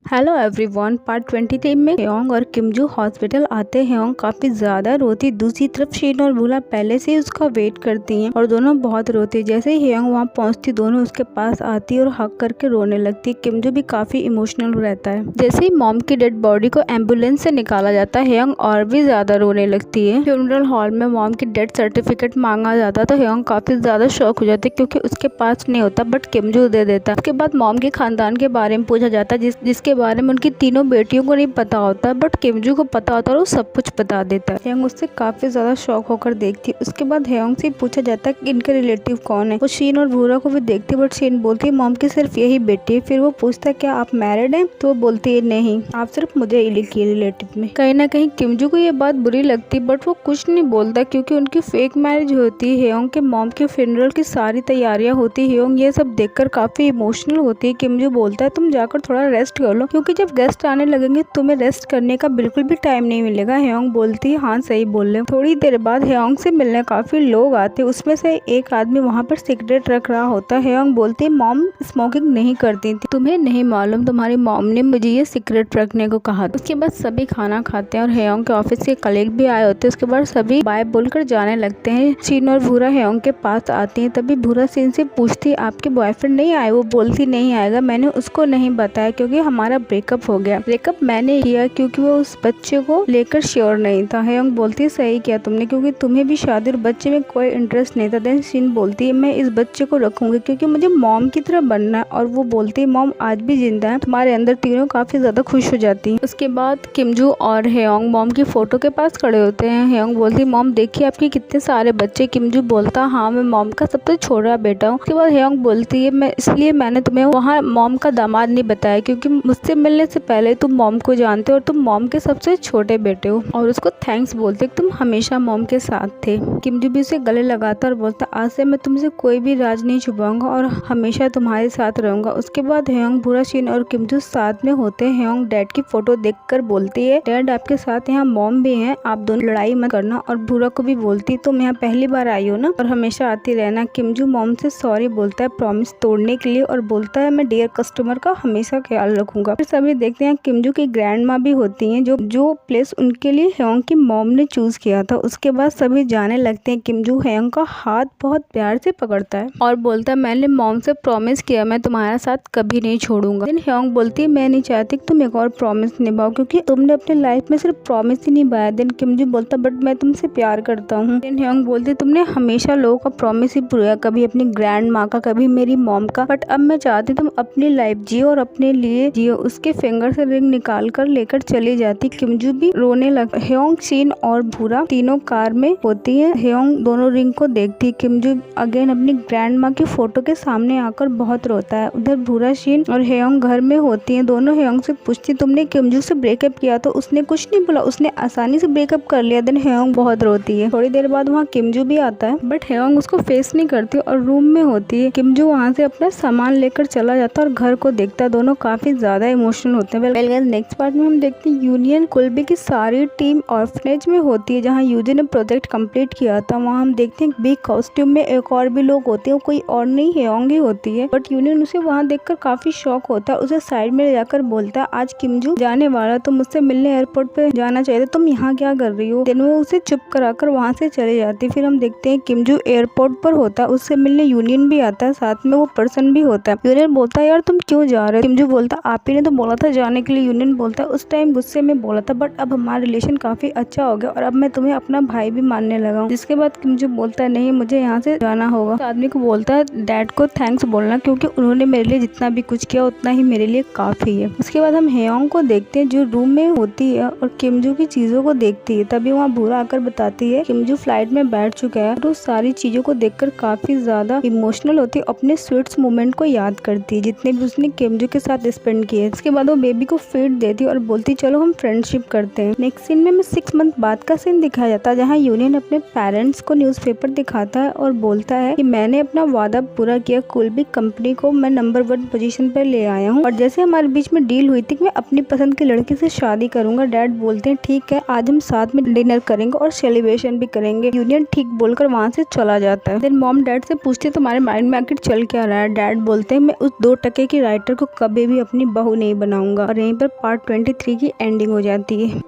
Hello everyone. Part 23 में हेयोंग और किमजू hospital आते हैं। हेयोंग काफी ज्यादा रोती, दूसरी तरफ शीन और भूला पहले से ही उसका वेट करती हैं और दोनों बहुत रोती। जैसे ही हेयोंग वहाँ पहुँचती दोनों उसके पास आती और हक करके रोने लगती। किमजू भी काफी इमोशनल रहता है। जैसे ही मॉम की डेड बॉडी को एम्बुलेंस से निकाला जाता है हेयोंग और भी ज्यादा रोने लगती है। फ्यूनरल हॉल में मॉम की डेथ सर्टिफिकेट मांगा जाता तो हेयोंग काफी ज्यादा शॉक हो जाती क्योंकि उसके पास नहीं होता, बट किमजू दे देता। उसके बाद मॉम के खानदान के बारे में पूछा जाता जिसके बारे में उनकी तीनों बेटियों को नहीं पता होता, बट किमजू को पता होता और वो सब कुछ बता देता है। हेयोंग उससे काफी ज्यादा शॉक होकर देखती है। उसके बाद हेयोंग से पूछा जाता है कि इनके रिलेटिव कौन है। वो शीन और भूरा को भी देखती है, बट शीन बोलती है मॉम की सिर्फ यही बेटी है। फिर वो पूछता है क्या आप मैरिड हैं, तो वो बोलती है नहीं, आप सिर्फ मुझे ही लिखिए रिलेटिव में। कहीं ना कहीं किमजू को ये बात बुरी लगती, बट वो कुछ नहीं बोलता क्योंकि उनकी फेक मैरिज होती है। हेयोंग के मॉम के फ्यूनरल की सारी तैयारियां होती है। हेयोंग ये सब देखकर काफी इमोशनल होती है। किमजू बोलता है तुम जाकर थोड़ा रेस्ट कर लो क्योंकि जब गेस्ट आने लगेंगे तुम्हें रेस्ट करने का बिल्कुल भी टाइम नहीं मिलेगा। हेयोंग बोलती है हाँ सही बोल रहे हो। थोड़ी देर बाद हेयोंग से मिलने काफी लोग आते, उसमें से एक आदमी वहाँ पर सिगरेट रख रहा होता है। हेयोंग बोलती है मॉम स्मोकिंग नहीं करती थी, तुम्हें नहीं मालूम तुम्हारी मॉम ने मुझे ये सिगरेट रखने को कहा। उसके बाद सभी खाना खाते हैं और हेयोंग के ऑफिस के कलीग भी आए होते हैं। उसके बाद सभी बाय बोलकर जाने लगते हैं। शीन और भूरा हेयोंग के पास आती है, तभी भूरा शीन से पूछती आपके बॉयफ्रेंड नहीं आए। वो बोलती नहीं आएगा, मैंने उसको नहीं बताया क्योंकि हमारा ब्रेकअप हो गया। ब्रेकअप मैंने किया क्योंकि वो उस बच्चे को लेकर श्योर नहीं था। हेयोंग बोलती है सही किया तुमने क्योंकि तुम्हें भी शादी और बच्चे में कोई इंटरेस्ट नहीं था। देन शीन बोलती है मैं इस बच्चे को रखूंगी क्योंकि मुझे मॉम की तरह बनना है। और वो बोलती है मॉम आज भी जिंदा है तुम्हारे अंदर। तीनों काफी ज्यादा खुश हो जाती है। उसके बाद किमजू और हेयोंग मॉम की फोटो के पास खड़े होते हैं। हेयोंग बोलती मॉम देखिए आपके कितने सारे बच्चे। किमजू बोलता हाँ मैं मॉम का सबसे छोटा बेटा हूँ। उसके बाद हेयोंग बोलती है मैं इसलिए मैंने तुम्हें वहाँ मॉम का दामाद नहीं बताया क्योंकि मुझसे मिलने से पहले तुम मॉम को जानते हो और तुम मॉम के सबसे छोटे बेटे हो। और उसको थैंक्स बोलते तुम हमेशा मॉम के साथ थे। किमजू भी उसे गले लगाता और बोलता आज से मैं तुमसे कोई भी राज नहीं छुपाऊंगा और हमेशा तुम्हारे साथ रहूंगा। उसके बाद हेयोंग भूरा शीन और किमजू साथ में होते हैं। हेयोंग डैड की फोटो देखकर बोलती है डैड आपके साथ यहाँ मॉम भी है, आप दोनों लड़ाई मत करना। और भूरा को भी बोलती तुम यहाँ पहली बार आई हो ना और हमेशा आती रहना। किमजू मॉम से सॉरी बोलता है प्रॉमिस तोड़ने के लिए और बोलता है मैं डियर कस्टमर का हमेशा ख्याल रखूंगा। फिर सभी देखते हैं किमजू की ग्रैंड माँ भी होती हैं जो प्लेस उनके लिए हेयोंग की मॉम ने चूज किया था। उसके बाद सभी जाने लगते हैं। किमजू हेयोंग का हाथ बहुत प्यार से पकड़ता है और बोलता है मैंने मॉम से प्रॉमिस किया मैं तुम्हारा साथ कभी नहीं छोड़ूंगा। हेयोंग बोलती है मैं नहीं चाहती कि तुम एक और प्रॉमिस निभाओ क्योंकि तुमने अपने लाइफ में सिर्फ प्रॉमिस ही निभाया। देन किमजू बोलता बट मैं तुमसे प्यार करता हूँ। देन हेयोंग बोलती तुमने हमेशा लोगों का प्रॉमिस ही पूरा, कभी अपनी ग्रैंड माँ का कभी मेरी मॉम का, बट अब मैं चाहती तुम अपनी लाइफ जियो और अपने लिए जियो। उसके फिंगर से रिंग निकाल कर लेकर चली जाती। किमजू भी रोने लग। हेयोंग शीन और भूरा तीनों कार में होती है। हेयोंग दोनों रिंग को देखती। किमजू अगेन अपनी ग्रैंड माँ की फोटो के सामने आकर बहुत रोता है। उधर भूरा शीन और हेयोंग घर में होती हैं। दोनों हेयोंग से पूछती तुमने किमजू से ब्रेकअप किया तो उसने कुछ नहीं बोला, उसने आसानी से ब्रेकअप कर लिया। देन हेयोंग बहुत रोती है। थोड़ी देर बाद वहाँ किमजू भी आता है, बट हेयोंग उसको फेस नहीं करती और रूम में होती है। किमजू वहाँ से अपना सामान लेकर चला जाता है और घर को देखता है। दोनों काफी ज्यादा इमोशनल होते हैं। नेक्स्ट पार्ट में हम देखते हैं यूनियन कुल्बी की सारी टीम ऑर्फनेज में होती है जहाँ यूजी ने प्रोजेक्ट कंप्लीट किया था। वहाँ हम देखते हैं बिग कॉस्ट्यूम में एक और भी लोग होते हैं, कोई और नहीं हेयोंग ही होती है। बट यूनियन उसे वहाँ देखकर काफी शॉक होता है। उसे साइड में ले जाकर बोलता है आज किमजू जाने वाला तो मुझसे मिलने एयरपोर्ट पे जाना चाहिए, तुम यहाँ क्या कर रही हो। देन वो उसे चुप कराकर वहाँ से चले जाती। फिर हम देखते हैं किमजू एयरपोर्ट पर होता है, उससे मिलने यूनियन भी आता है, साथ में वो पर्सन भी होता है। यूनियन बोलता है यार तुम क्यों जा रहे हो। किमजू बोलता आप ही ने तो बोला था जाने के लिए। यूनियन बोलता है उस टाइम गुस्से में बोला था, बट अब हमारा रिलेशन काफी अच्छा हो गया और अब मैं तुम्हें अपना भाई भी मानने लगा हूँ। जिसके बाद किमजू बोलता है नहीं मुझे यहाँ से जाना होगा। तो आदमी को बोलता है डैड को थैंक्स बोलना क्योंकि उन्होंने मेरे लिए जितना भी कुछ किया उतना ही मेरे लिए काफी है। उसके बाद हम हेयोंग को देखते हैं जो रूम में होती है और किमजू की चीजों को देखती है। तभी वहाँ भूरा आकर बताती है किमजू फ्लाइट में बैठ चुका है और उस सारी चीजों को देखकर काफी ज्यादा इमोशनल होती है। अपने स्वीट्स मोमेंट को याद करती है जितने भी उसने किमजू के साथ स्पेंड किए। उसके बाद वो बेबी को फीड देती है और बोलती चलो हम फ्रेंडशिप करते हैं। नेक्स्ट सीन में 6 मंथ बाद का सीन दिखाया जाता है जहाँ यूनियन अपने पेरेंट्स को न्यूज़पेपर दिखाता है और बोलता है कि मैंने अपना वादा पूरा किया, कुल्बी कंपनी को मैं नंबर 1 पोजीशन पर ले आया हूँ और जैसे हमारे बीच में डील हुई थी कि मैं अपनी पसंद की लड़की से शादी करूंगा। डैड बोलते हैं ठीक है आज हम साथ में डिनर करेंगे और सेलिब्रेशन भी करेंगे। यूनियन ठीक बोलकर वहाँ से चला जाता है। देन मॉम डैड से पूछती है तुम्हारे माइंड में आखिर चल क्या रहा है। डैड बोलते हैं मैं उस 2 टके की राइटर को कभी भी अपनी बहू बहू नहीं बनाऊंगा। और यहीं पर पार्ट 23 की एंडिंग हो जाती है।